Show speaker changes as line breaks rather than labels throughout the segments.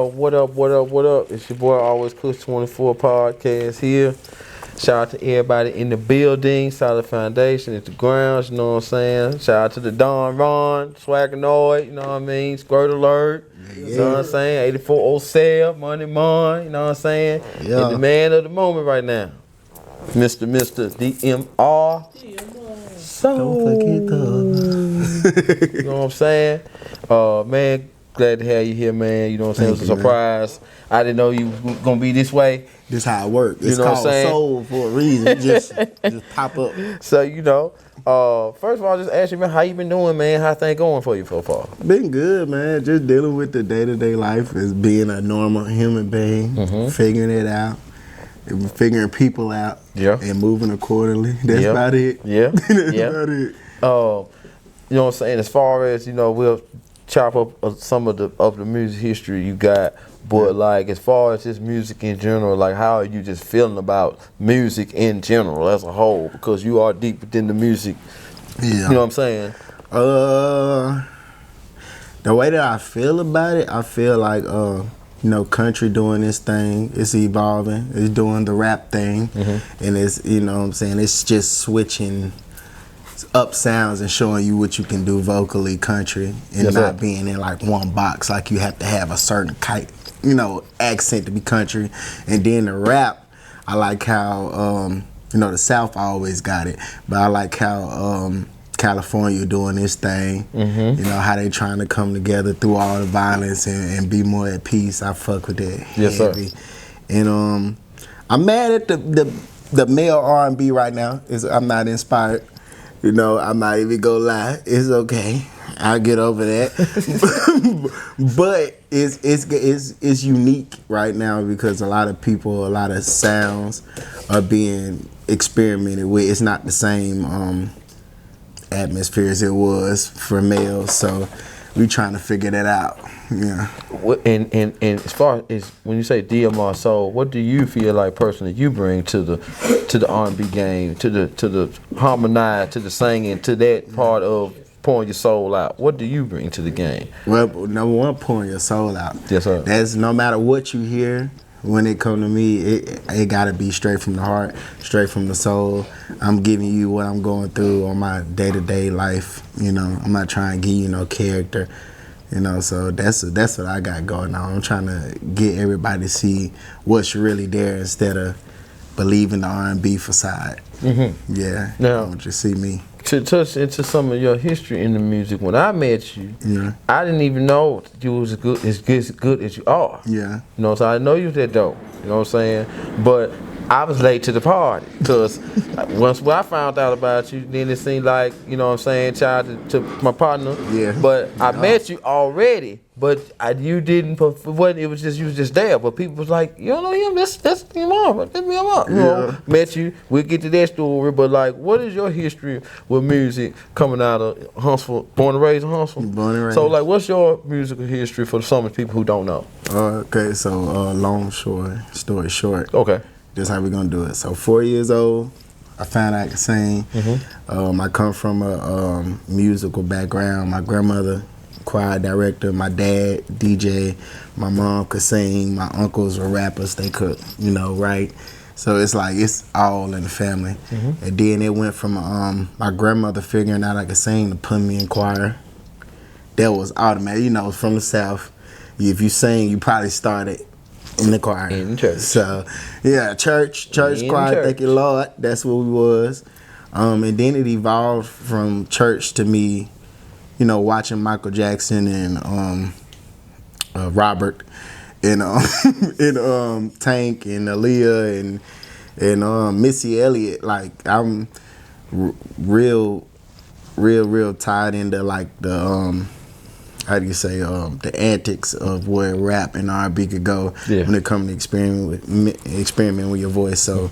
What up, what up, what up? It's your boy AlwayzCookz24 podcast here. Shout out to everybody in the building, Solid Foundation, at the grounds, you know what I'm saying? Shout out to the Don Ron, Swagganoid, you know what I mean? Squirt Alert, you know what I'm saying? 8407, Money Mon, you know what I'm saying?
Yeah.
And the man of the moment right now, Mr. DMR.
Don't forget the
You know what I'm saying? Man, glad to have you here, man. You know what I'm saying? It was a surprise. I didn't know you was gonna be this way.
This how it works. It's
know what I'm
called
saying?
soul for a reason. just pop up.
So, you know, first of all, just ask you, man, how you been doing, man? How things going for you so far?
Been good, man. Just dealing with the day-to-day life as being a normal human being, figuring it out, figuring people out, and moving accordingly. That's about it.
Yeah.
That's about it.
You know what I'm saying? As far as, you know, we'll chop up some of the music history you got, but like as far as just music in general, like how are you just feeling about music in general as a whole? Because you are deep within the music. You know what I'm saying?
The way that I feel about it, I feel like you know, country doing this thing, it's evolving, it's doing the rap thing, and it's, you know what I'm saying, it's just switching up sounds and showing you what you can do vocally country and not being in like one box, like you have to have a certain accent to be country. And then the rap, I like how you know, the South always got it, but I like how California doing this thing, you know, how they trying to come together through all the violence and be more at peace. I fuck with that heavy. And I'm mad at the male R&B right now. I'm not inspired. You know, I might even go lie. It's okay. I'll get over that. But it's unique right now because a lot of people, a lot of sounds are being experimented with. It's not the same atmosphere as it was for males. So we trying to figure that out. Yeah.
And as far as when you say DMRSOUL, what do you feel like personally you bring to the R&B game, to the harmonize, to the singing, to that part of pouring your soul out? What do you bring to the game?
Well, number one, pouring your soul out.
Yes, sir.
That's no matter what you hear. When it come to me, it gotta be straight from the heart, straight from the soul. I'm giving you what I'm going through on my day-to-day life. You know, I'm not trying to give you no character. You know, so that's what I got going on. I'm trying to get everybody to see what's really there instead of believing the R&B facade. Yeah,
now,
I want you to see me.
To touch into some of your history in the music, when I met you, I didn't even know you was as good as you are.
Yeah.
You know, so I know you was that dope. You know what I'm saying? But I was late to the party because once I found out about you, then it seemed like, you know what I'm saying, child to my partner.
Yeah.
But I met you already, but you didn't, it was just, you was just there. But people was like, you don't know him, that's him up, that's me up. You know, met you, we'll get to that story, but like, what is your history with music coming out of Huntsville, born and raised in Huntsville?
Born and raised.
So like, what's your musical history for some of the people who don't know?
Okay, so long story short.
Okay.
This is how we're gonna do it. So 4 years old, I found out I could sing. I come from a musical background. My grandmother, choir director, my dad, DJ, my mom could sing, my uncles were rappers, they could, you know, write. So it's like, it's all in the family. And then it went from my grandmother figuring out I could sing to put me in choir. That was automatic, you know, from the South. If you sing, you probably started in the choir.
In church.
So, yeah, church choir, thank you, Lord. That's what we was. And then it evolved from church to me, you know, watching Michael Jackson and Robert and Tank and Aaliyah and Missy Elliott. Like, I'm real tied into like the how do you say, the antics of where rap and R&B could go when it comes to experimenting with your voice. So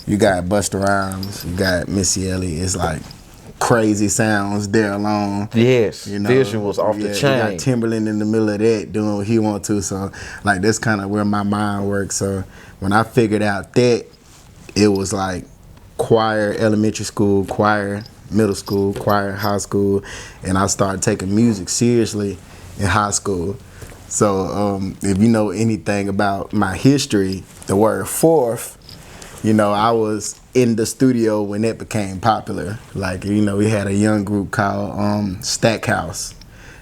you got Busta Rhymes, you got Missy Elliott. It's like crazy sounds there alone.
Yes,
you know,
visuals off the chain.
You got Timberland in the middle of that doing what he want to. So like that's kind of where my mind works. So when I figured out that, it was like choir, elementary school, choir, middle school, choir, high school, and I started taking music seriously in high school. So if you know anything about my history, the word fourth, you know, I was in the studio when that became popular. Like, you know, we had a young group called Stackhouse.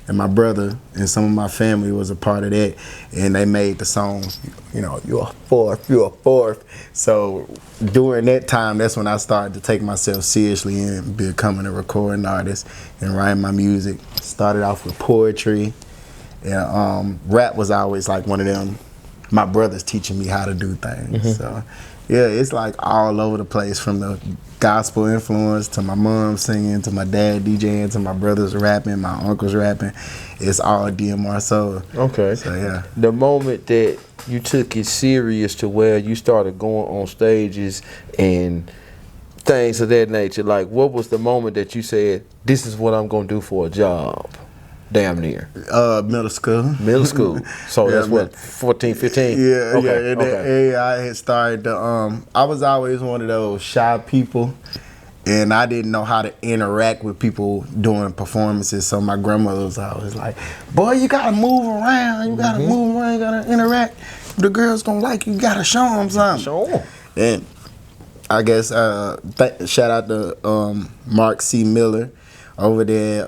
And my brother and some of my family was a part of that. And they made the song, you know, you're a fourth, you're a fourth. So during that time, that's when I started to take myself seriously and becoming a recording artist and writing my music. Started off with poetry. And rap was always like one of them, my brother's teaching me how to do things. So yeah, it's like all over the place, from the gospel influence to my mom singing, to my dad DJing, to my brothers rapping, my uncles rapping. It's all DMRSOUL.
Okay.
So yeah.
The moment that you took it serious to where you started going on stages and things of that nature, like what was the moment that you said, this is what I'm gonna do for a job? Damn near.
Middle school.
Middle school. So
Yeah,
that's what, 14, 15?
Yeah,
Okay,
yeah. In that
okay.
area, I had started to, I was always one of those shy people, and I didn't know how to interact with people doing performances. So my grandmother was always like, boy, you gotta move around, you gotta move around, you gotta interact. The girls gonna like you, you gotta show them something.
Show 'em.
And I guess, shout out to Mark C. Miller over there,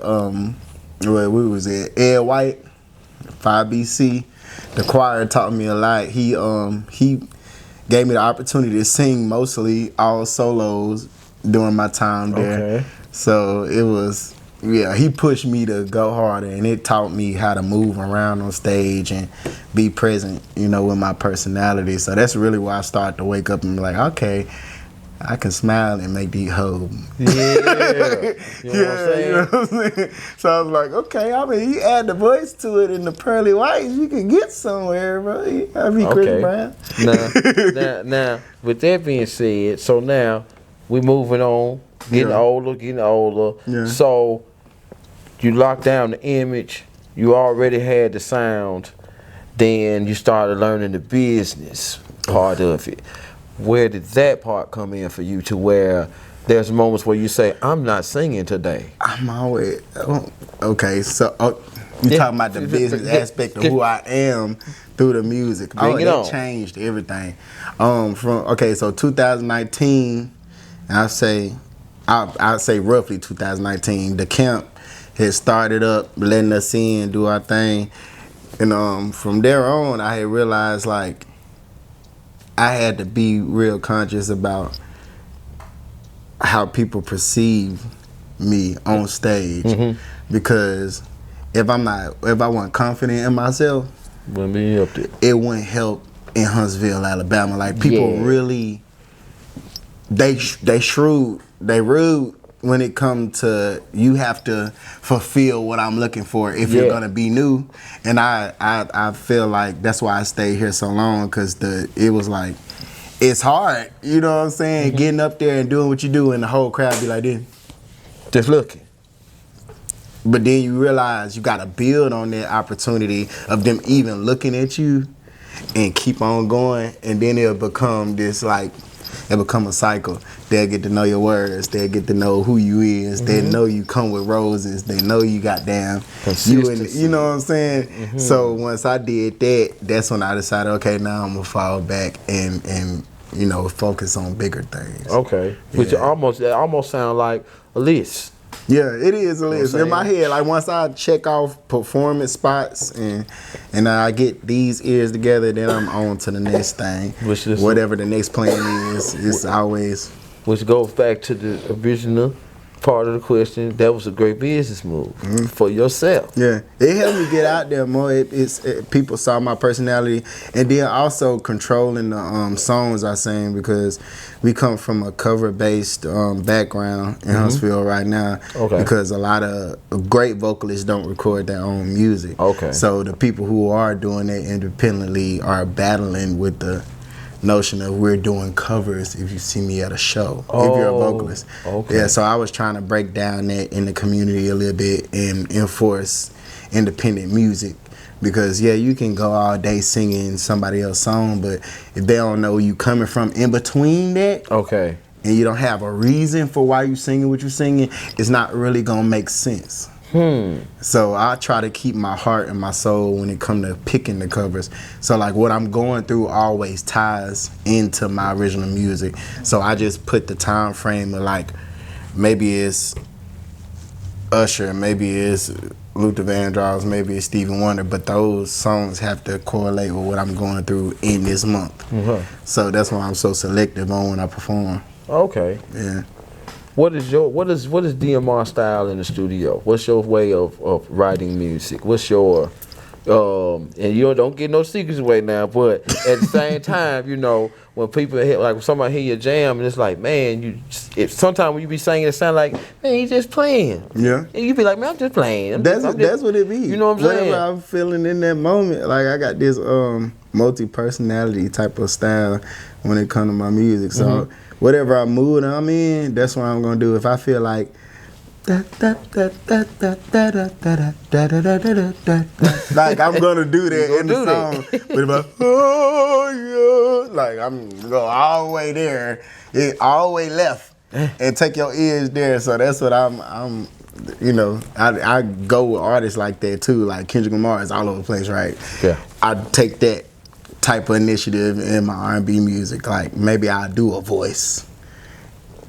where we was at, Ed White, 5BC. The choir taught me a lot. He gave me the opportunity to sing mostly all solos during my time there.
Okay.
So it was, yeah, he pushed me to go harder, and it taught me how to move around on stage and be present, you know, with my personality. So that's really why I started to wake up and be like, okay, I can smile and make these hoes.
Yeah. You know what I'm saying?
You know what I'm saying? So I was like, okay, I mean, you add the voice to it in the pearly whites, you can get somewhere, bro. I be Chris Brown.
Now, with that being said, so now we moving on, getting older.
Yeah.
So you locked down the image, you already had the sound, then you started learning the business part of it. Where did that part come in for you, to where there's moments where you say, I'm not singing today?
I'm always, okay, so you talking about the business aspect of who I am through the music. That changed everything. So 2019, I'd say roughly 2019, the camp had started up, letting us in, do our thing. And from there on, I had realized, like, I had to be real conscious about how people perceive me on stage, because if I wasn't confident in myself,
Wouldn't be up there.
it wouldn't help in Huntsville, Alabama. Like, people really, they shrewd, they rude when it comes to, you have to fulfill what I'm looking for if you're gonna be new. And I feel like that's why I stayed here so long, because it was like, it's hard, you know what I'm saying? Getting up there and doing what you do, and the whole crowd be like this,
Just looking.
but then you realize you gotta build on that opportunity of them even looking at you and keep on going, and then it'll become this, like, it'll become a cycle. They'll get to know your words. They'll get to know who you is. They know you come with roses. They know you got down. You know what I'm saying? So once I did that, that's when I decided, okay, now I'm gonna fall back and you know, focus on bigger things.
Okay. Which almost sound like a list.
Yeah, it is a list.
You know
In my head, like, once I check off performance spots and I get these ears together, then I'm on to the next thing. Whatever the next plan is, it's always.
Which goes back to the original part of the question. That was a great business move for yourself.
Yeah, it helped me get out there more. People saw my personality, and then also controlling the songs I sing, because we come from a cover-based background in Huntsville right now.
Okay.
Because a lot of great vocalists don't record their own music.
Okay.
So the people who are doing it independently are battling with the notion of we're doing covers if you see me at a show, if you're a vocalist.
Okay.
Yeah, so I was trying to break down that in the community a little bit and enforce independent music, because you can go all day singing somebody else's song, but if they don't know you coming from in between that,
Okay.
and you don't have a reason for why you singing what you're singing, it's not really gonna make sense. So I try to keep my heart and my soul when it come to picking the covers. So like what I'm going through always ties into my original music. So I just put the time frame of like maybe it's Usher, maybe it's Luther Vandross, maybe it's Stevie Wonder, but those songs have to correlate with what I'm going through in this month. So that's why I'm so selective on when I perform.
Okay.
Yeah.
What is DMR style in the studio? What's your way of writing music? What's your and you don't get no secrets away now, but at the same time, you know, when people hear, like when somebody hear your jam and it's like, man, sometimes when you be singing, it sound like, man, he's just playing.
Yeah.
And you be like, man, I'm just playing.
That's what it be.
You know what I'm saying?
Whatever I'm feeling in that moment, like I got this multi-personality type of style when it comes to my music. So whatever mood I'm in, that's what I'm gonna do. If I feel like like I'm gonna do that in the song, but if like I'm go all the way there, all the way left, and take your ears there. So that's what I'm. You know, I go with artists like that too. Like Kendrick Lamar is all over the place, right?
Yeah.
I take that type of initiative in my R&B music. Like maybe I'll do a voice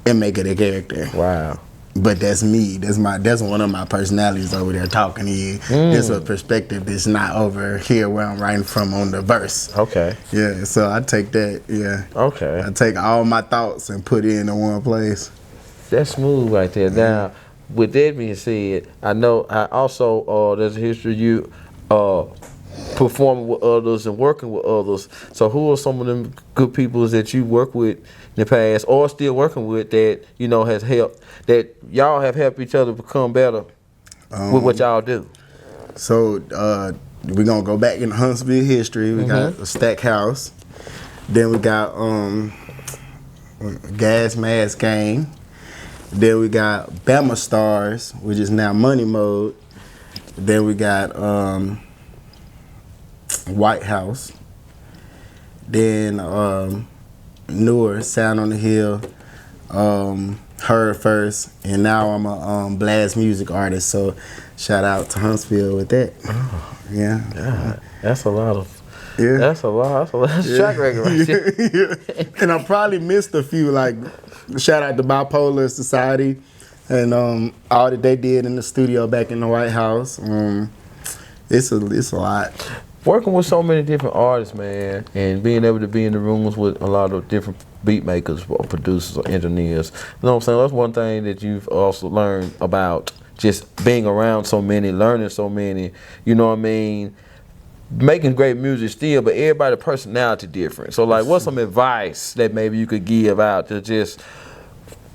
and make it a character.
Wow.
But that's me. That's one of my personalities over there talking to you. This is a perspective that's not over here where I'm writing from on the verse.
Okay.
Yeah, so I take that, yeah.
Okay.
I take all my thoughts and put it in one place.
That's smooth right there. Now, with that being said, I know I also there's a history of you performing with others and working with others. So who are some of them good people that you work with in the past or still working with that, you know, has helped, that y'all have helped each other become better with what y'all do? So
we're going to go back in Huntsville history. We got a Stackhouse. Then we got Gas Mask Gang. Then we got Bama Stars, which is now Money Mode. Then we got White House. Then newer Sound on the Hill, Heard First, and now I'm a blast music artist. So shout out to Huntsville with that. Yeah.
God, that's a lot of.
Yeah.
That's a lot. That's a track record right there.
Yeah. And I probably missed a few. Like shout out to Bipolar Society and all that they did in the studio back in the White House. It's a lot.
Working with so many different artists, man, and being able to be in the rooms with a lot of different beat makers or producers or engineers. You know what I'm saying? That's one thing that you've also learned about just being around so many, learning so many, you know what I mean? Making great music still, but everybody's personality different. So like, what's some advice that maybe you could give out to just,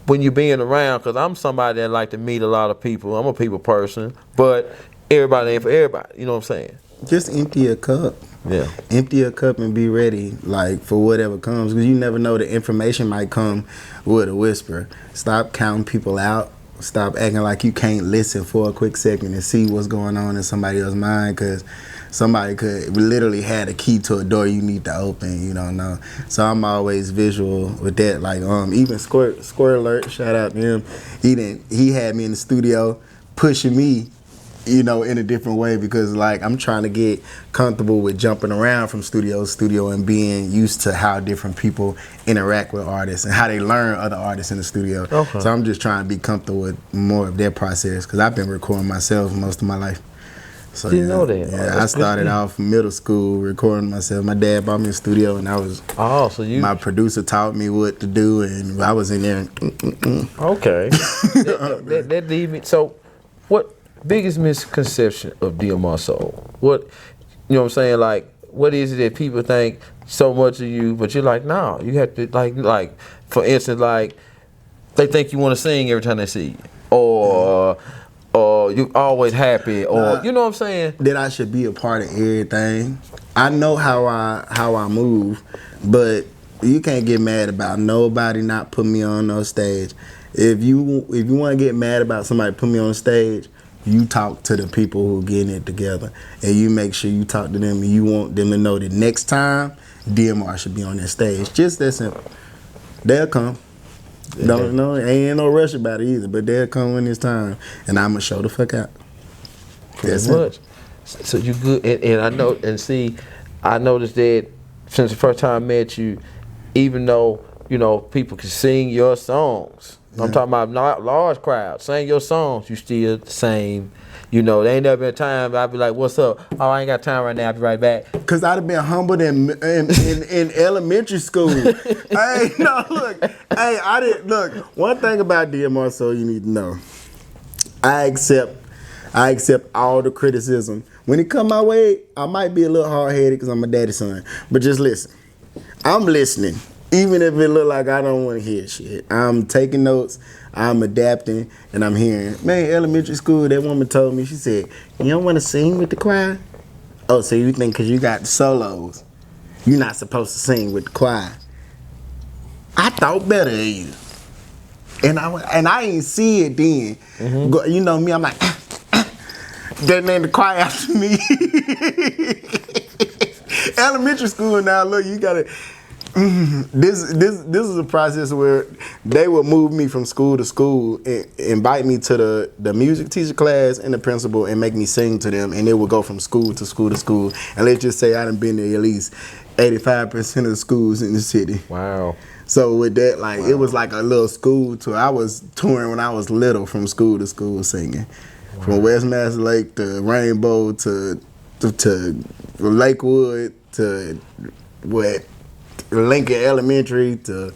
when you're being around, because I'm somebody that like to meet a lot of people. I'm a people person, but everybody ain't for everybody. You know what I'm saying?
Just empty your cup.
Yeah.
Empty your cup and be ready, like, for whatever comes. Because you never know, the information might come with a whisper. Stop counting people out. Stop acting like you can't listen for a quick second and see what's going on in somebody else's mind, because somebody could literally have a key to a door you need to open. You don't know. So I'm always visual with that. Like even Squirt Alert, shout out to him. He had me in the studio pushing me, you know, in a different way, because like I'm trying to get comfortable with jumping around from studio to studio and being used to how different people interact with artists and how they learn other artists in the studio. Okay. So I'm just trying to be comfortable with more of their process, because I've been recording myself most of my life. So
didn't know that.
Yeah, I started off middle school recording myself. My dad brought me a studio, and I was.
Oh, so you.
My producer taught me what to do, and I was in there.
Okay. that leave me. So, what biggest misconception of DMRSOUL? What, you know what I'm saying? Like, what is it that people think so much of you, but you're like, no, you have to like, for instance, like they think you want to sing every time they see you, or you're always happy, or you know what I'm saying? That I should be a part of everything. I know how I move, but you can't get mad about nobody not putting me on no stage. If you want to get mad about somebody putting me on stage, you talk to the people who are getting it together, and you make sure you talk to them, and you want them to know that next time DMR should be on that stage. Just that simple. They'll come. Don't know, ain't no rush about it either, but they'll come when it's time, and I'ma show the fuck out. Pretty much. So you good, and I know, and see, I noticed that since the first time I met you, even though people can sing your songs, I'm talking about not large crowds, sing your songs, you still the same. There ain't never been a time I'd be like, "What's up? Oh, I ain't got time right now. I'll be right back."
Cause I'd have been humbled in elementary school. Hey, no, look, hey, I didn't look. One thing about DMRSOUL you need to know, I accept all the criticism. When it come my way, I might be a little hard-headed because I'm a daddy's son. But just listen. I'm listening. Even if it look like I don't want to hear shit. I'm taking notes, I'm adapting, and I'm hearing. Man, elementary school, that woman told me, she said, "You don't want to sing with the choir?" Oh, so you think because you got the solos, you're not supposed to sing with the choir. I thought better of you. And I ain't see it then. Mm-hmm. You know me, I'm like, then the choir after me. Elementary school now, look, you gotta. This is a process where they would move me from school to school, and invite me to the music teacher class and the principal, and make me sing to them, and it would go from school to school to school. And let's just say I done been there at least 85% of the schools in the city.
Wow.
So with that, like it was like a little school tour. I was touring when I was little, from school to school singing, from Westmaster Lake to Rainbow to Lakewood to Lincoln Elementary to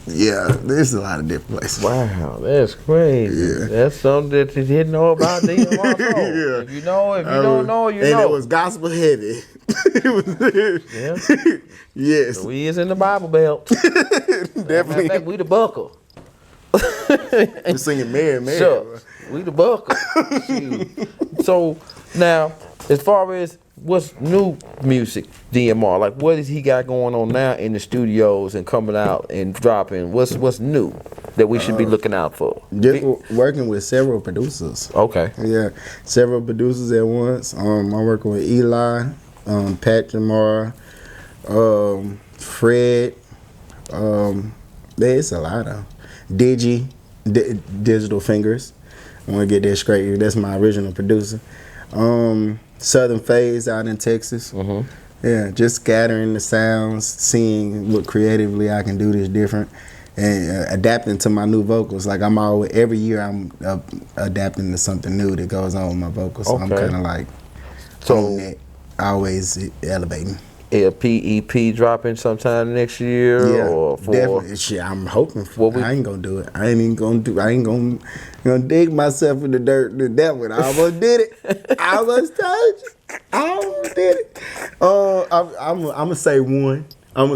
there's a lot of different places.
Wow, that's crazy. Yeah. That's something that you didn't know about DMRSOUL. Yeah. If you don't know, you know.
And it was gospel heavy. It was, yes.
So we is in the Bible Belt.
Definitely.
In fact, we the buckle.
We're singing Mary.
Sure. We the buckle. So now, as far as what's new music, DMR, like what has he got going on now in the studios and coming out and dropping? What's new that we should be looking out for?
Just working with several producers.
Okay.
Yeah, several producers at once. I'm working with Eli, Patrick Moore, Fred. There's a lot of Digital Fingers. I want to get that straight. That's my original producer. Southern Phase out in Texas. Mm-hmm. Yeah, just scattering the sounds, seeing what creatively I can do this different, and adapting to my new vocals. Like every year I'm adapting to something new that goes on with my vocals. So I'm kind of like on that, always elevating. EP
dropping sometime next year,
yeah,
or for
definitely. Shit, I'm hoping for. I ain't gonna do it. I ain't gonna dig myself in the dirt to that one. I almost did it. I almost told you. I almost did it. I'm gonna say one. I'm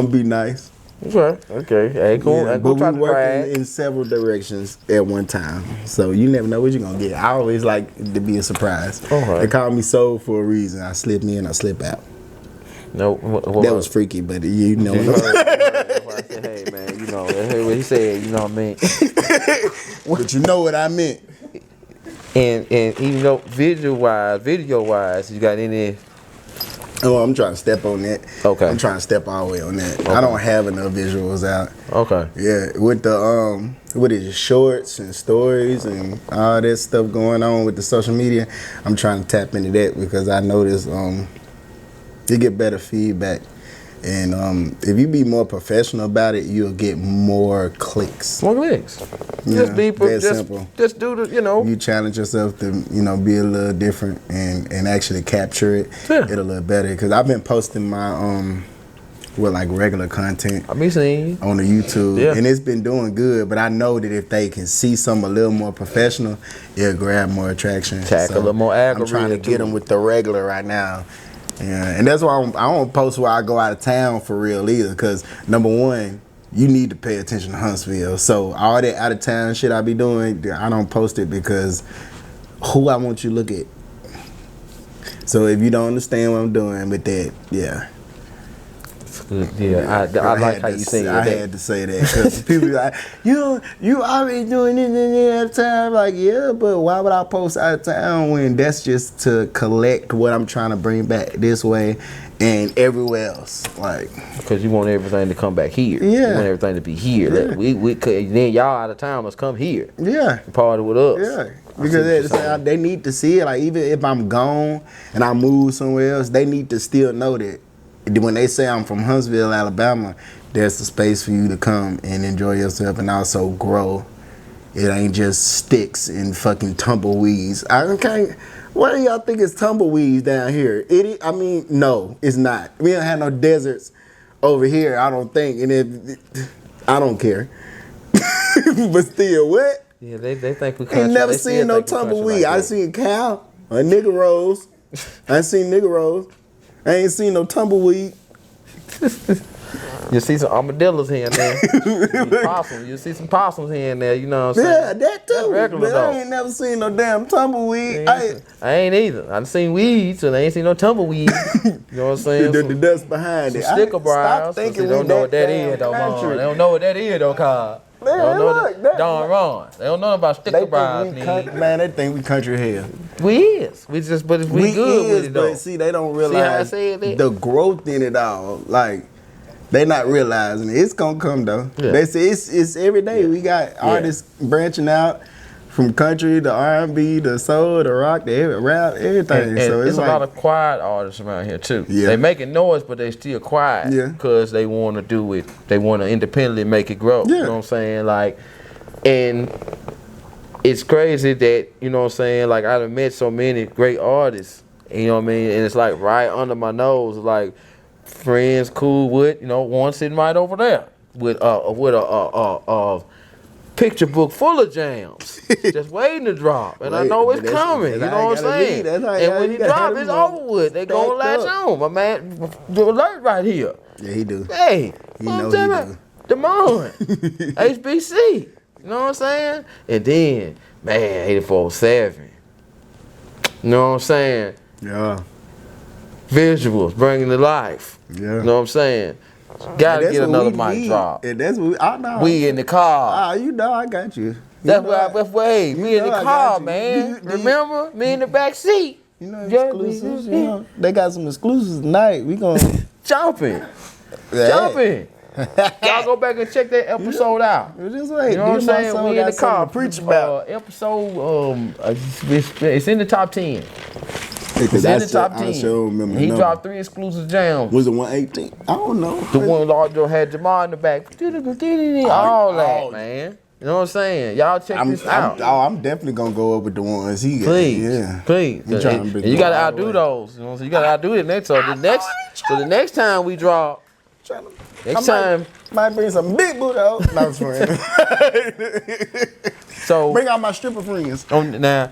gonna be nice.
Okay. Hey, cool.
Yeah, but we're working in several directions at one time, so you never know what you're gonna get. I always like to be a surprise. They call me soul for a reason. I slip in, I slip out.
No,
that was freaky, but you know.
I said, hey man, what he said. You know what I mean?
But you know what I meant.
And even though video wise, you got any?
Oh, I'm trying to step on that.
Okay.
I'm trying to step all the way on that. Okay. I don't have enough visuals out.
Okay.
Yeah, with the what is it, shorts and stories and all that stuff going on with the social media, I'm trying to tap into that because I notice you get better feedback. And if you be more professional about it, you'll get more clicks.
More clicks.
Just simple.
Just do the,
You challenge yourself to, be a little different and actually capture it.
Yeah.
It'll look better. Because I've been posting my regular content.
I've been seeing
on the YouTube,
yeah.
And it's been doing good. But I know that if they can see something a little more professional, it'll grab more attraction.
Tackle a little more algorithm.
I'm trying to get them with the regular right now. Yeah, and that's why I don't post where I go out of town for real either. Because number one, you need to pay attention to Huntsville. So all that out of town shit I be doing, I don't post it because who I want you to look at. So if you don't understand what I'm doing with that, yeah.
Yeah, I like how you say it.
I had to say that because people be like, you already doing this and that out of town. Like, yeah, but why would I post out of town when that's just to collect what I'm trying to bring back this way and everywhere else? Like,
because you want everything to come back here.
Yeah,
you want everything to be here.
Yeah.
That we could, then y'all out of town must come here.
Yeah,
and party with us.
Yeah, because they need to see it. Like even if I'm gone and I move somewhere else, they need to still know that when they say I'm from Huntsville, Alabama, there's a space for you to come and enjoy yourself and also grow. It ain't just sticks and fucking tumbleweeds. What do y'all think is tumbleweeds down here? I mean, no, it's not. We don't have no deserts over here, I don't think. And I don't care. But still, what?
Yeah, they think we country.
Ain't never seen no tumbleweed. I seen a cow, a nigga rose. I seen nigga rose. I ain't seen no tumbleweed.
You see some armadillos here and there. Possums. You see some possums here and there, you know what I'm saying?
Yeah, that too.
That's regular,
but
though.
I ain't never seen no damn tumbleweed.
I ain't either. I done seen weeds, and I ain't seen no tumbleweeds. You know what I'm saying?
The dust behind it.
Sticker briars. They don't know what that is, though, man. They don't know what that is, though, Carl. They don't know that. Don Ron. They don't know about sticker briars.
Man, they think we country hell.
We is. But if we good with it, though.
But see, they don't realize the growth in it all. Like, they not realizing it. It's gonna come though. Yeah. They say it's every day. We got artists branching out from country to R&B to soul to rock to rap, everything.
And so it's like, a lot of quiet artists around here too. Yeah. They making noise, but they still quiet because they want to do it. They want to independently make it grow. Yeah. You know what I'm saying? Like, and it's crazy that, you know what I'm saying, like I done met so many great artists. You know what I mean? And it's like right under my nose, like. Friends cool with, you know, one sitting right over there with a picture book full of jams, just waiting to drop, and I know it's coming. You know what I'm saying? And when he drop, it's over with. They gonna latch on. My man, the alert right here.
Yeah, he do.
Hey,
he know he do.
Demond, HBC. You know what I'm saying? And then, man, 8407. You know what I'm saying?
Yeah.
Visuals, bringing to life. Yeah. You know what I'm saying? Gotta get another mic drop.
And that's what I know.
We in the car.
You know I got you.
That's why me in the car, man. Remember? Me in the back seat.
You know exclusives. You know, they got some exclusives tonight. We gonna
jumping. Y'all go back and check that episode out.
Just wait.
You know what I'm saying? We in the car.
Preach about
episode. It's in the top 10.
It's in the top 10.
He dropped 3 exclusive jams.
Was it 118? I don't know.
The one that had Jamal in the back. All that, man. You know what I'm saying? Y'all check this out.
I'm definitely gonna go over the ones he got.
Please. And you gotta outdo those. You know, so you gotta outdo it next. So the next time we drop,
might bring some big booty out. No, friend.
So
bring out my stripper friends.
Now,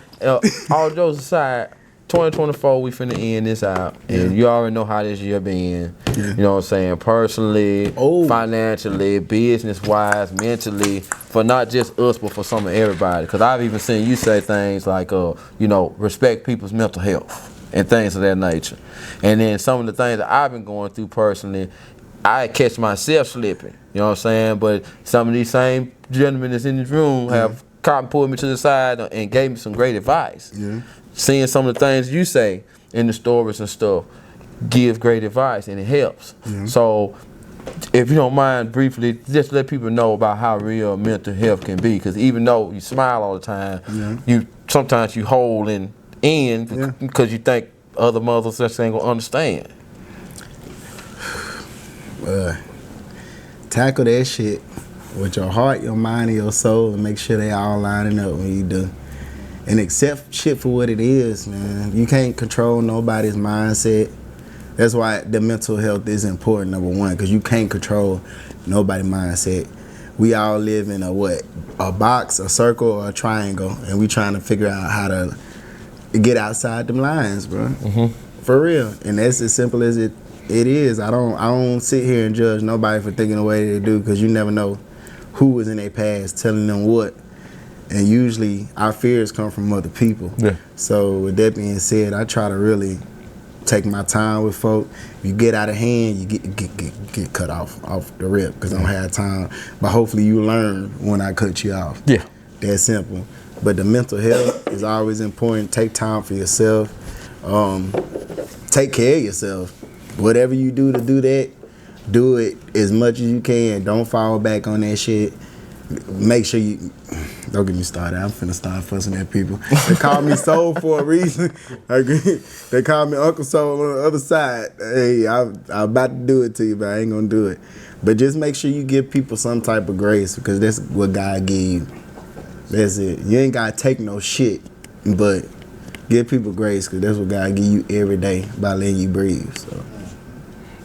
all jokes aside. 2024, we finna end this out, and you already know how this year been. You know what I'm saying? Personally, financially, business-wise, mentally, for not just us, but for some of everybody. Because I've even seen you say things like, you know, respect people's mental health and things of that nature. And then some of the things that I've been going through personally, I catch myself slipping. You know what I'm saying? But some of these same gentlemen that's in this room have pulled me to the side and gave me some great advice. Seeing some of the things you say in the stories and stuff give great advice, and it helps. So if you don't mind briefly, just let people know about how real mental health can be, because even though you smile all the time, you sometimes you hold in because you think other mothers just ain't gonna understand.
Tackle that shit with your heart, your mind, and your soul, and make sure they all lining up when you do. And accept shit for what it is, man. You can't control nobody's mindset. That's why the mental health is important, number one, because you can't control nobody's mindset. We all live in a box, a circle, or a triangle, and we trying to figure out how to get outside them lines, bro. For real. And that's as simple as it is. I don't sit here and judge nobody for thinking the way they do, because you never know who was in their past telling them what. And usually our fears come from other people. So with that being said, I try to really take my time with folk. If you get out of hand, you get cut off the rip, because I don't have time. But hopefully you learn when I cut you off. That's simple. But the mental health is always important. Take time for yourself. Take care of yourself. Whatever you do to do that, do it as much as you can. Don't fall back on that shit. Make sure you Don't get me started. I'm finna start fussing at people. They call me Soul for a reason. They call me Uncle Soul on the other side. Hey, I'm about to do it to you, but I ain't gonna do it. But just make sure you give people some type of grace, because that's what God gave you. That's it. You ain't gotta take no shit, but give people grace, because that's what God give you every day by letting you breathe. So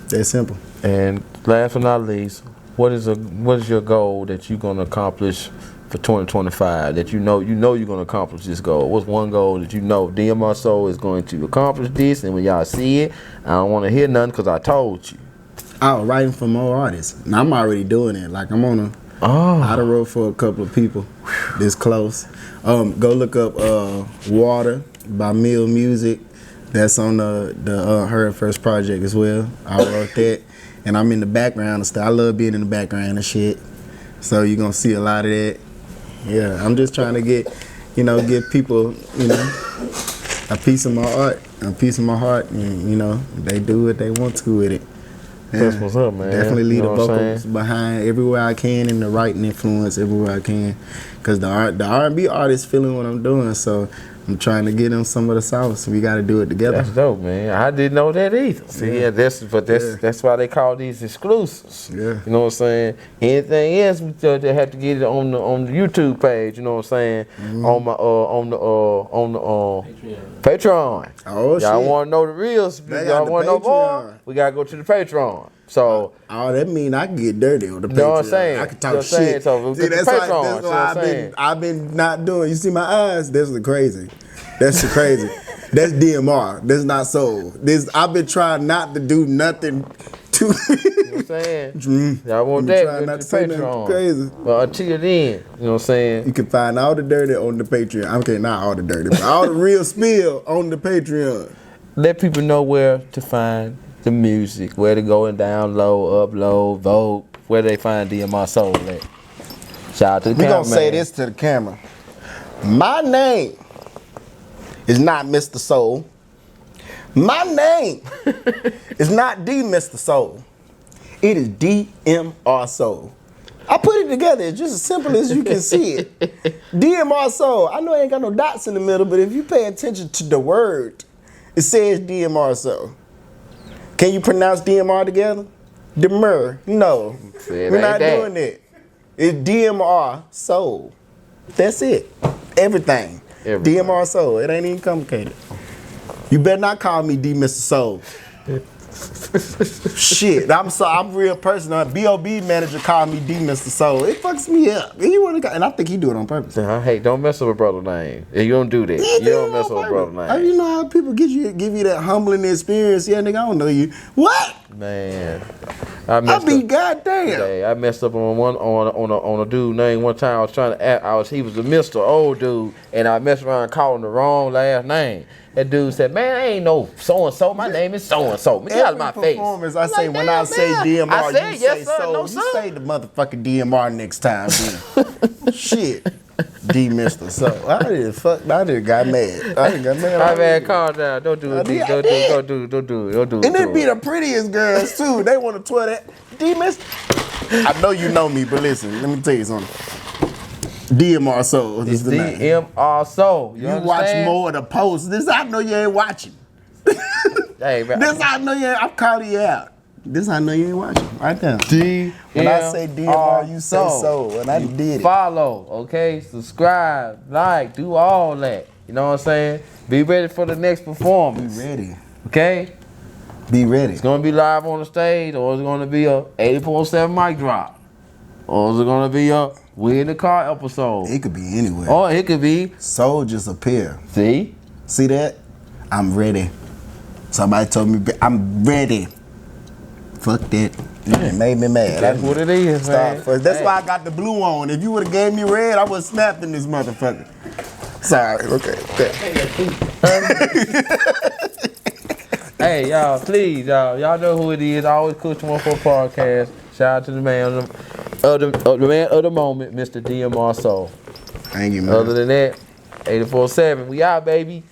that's simple.
And last but not least, what is your goal that you're gonna accomplish for 2025? That you know you're gonna accomplish this goal. What's one goal that you know DMRSOUL is going to accomplish this, and when y'all see it, I don't want to hear nothing because I told you.
Oh, writing for more artists. And I'm already doing it. Like, I'm on out of road for a couple of people this close. Go look up Water by Mill Music. That's on her first project as well. I wrote that. And I'm in the background and stuff. I love being in the background and shit. So you're going to see a lot of that. Yeah, I'm just trying to give people, a piece of my art, a piece of my heart. And, they do what they want to with it. Yeah,
that's what's up, man.
Definitely leave the vocals behind everywhere I can, and the writing influence everywhere I can. Because the R&B artists feeling what I'm doing, so I'm trying to get them some of the sauce. We got to do it together.
That's dope, man. I didn't know that either. See, that's why they call these exclusives.
Yeah.
You know what I'm saying? Anything else, they have to get it on the YouTube page. You know what I'm saying? On the Patreon.
Oh shit!
Y'all want to know the real? Y'all want to know more? We gotta go to the Patreon. So
that mean I can get dirty on the Patreon.
You know what I'm saying?
I can talk shit.
So
see, that's why I've been not doing. You see my eyes? That's the crazy. That's the crazy. That's DMR. That's not soul. I've been trying not to do nothing to.
You know what I'm saying? Y'all want that?
Trying not to say nothing crazy.
But until then, you know what I'm saying?
You can find all the dirty on the Patreon. Okay, not all the dirty, but all the real spill on the Patreon.
Let people know where to find the music, where to go and download, upload, vote, where they find DMRSOUL at. Shout out to the camera.
We gonna say this to the camera. My name is not Mr. Soul. My name is not D Mr. Soul. It is DMRSOUL. I put it together. It's just as simple as you can see it. DMRSOUL. I know it ain't got no dots in the middle, but if you pay attention to the word, it says DMRSOUL. Can you pronounce DMR together? Demur. No. We're not doing that. It's DMRSOUL. That's it. Everything. DMRSOUL. It ain't even complicated. You better not call me D Mr. Soul. Shit, I'm a real person. A B.O.B. manager called me D Mr. Soul. It fucks me up. And I think he do it on purpose.
Hey, don't mess up a brother name. You don't do that. You don't mess up a brother name.
You know how people give you that humbling experience? Yeah, nigga, I don't know you. What?
Man,
I be goddamn.
I messed up on a dude name one time. I was trying to act. He was a Mr. Old dude, and I messed around calling the wrong last name. That dude said, "Man, I ain't no so and so. My name is so and so. Get out of my face."
I say when I say DMR, you say so. You say the motherfucking DMR next time. Shit, D Mr. So I did got mad.
My man, calm down. Don't do it. Don't do it.
And it be the prettiest girls too. They want to twirl that D Mr. I know you know me, but listen, let me tell you something. DMRSOUL.
It's DMRSOUL.
You watch more of the posts. This I know you ain't watching.
Hey, man.
This I know you ain't. I'm calling you out. This I know you ain't watching. Right now. When I say DMR, you say so. And I did it.
Follow, okay? Subscribe, like, do all that. You know what I'm saying? Be ready for the next performance.
Be ready.
Okay?
Be ready.
It's gonna be live on the stage, or it's gonna be a 84.7 mic drop. Or is it gonna be a We in the Car episode?
It could be anywhere.
Or it could be
Soul just appear.
See
that? I'm ready. Somebody told me I'm ready. Fuck that. It made me mad.
That's what it is, man.
That's why I got the blue on. If you would have gave me red, I would have snapped in this motherfucker. Sorry. Okay.
Hey, y'all, please, y'all know who it is. AlwayzCookz24 podcast. Shout out to the man of the moment, Mr. DMRSOUL.
Thank you, man.
Other than that, 84.7. We out, baby.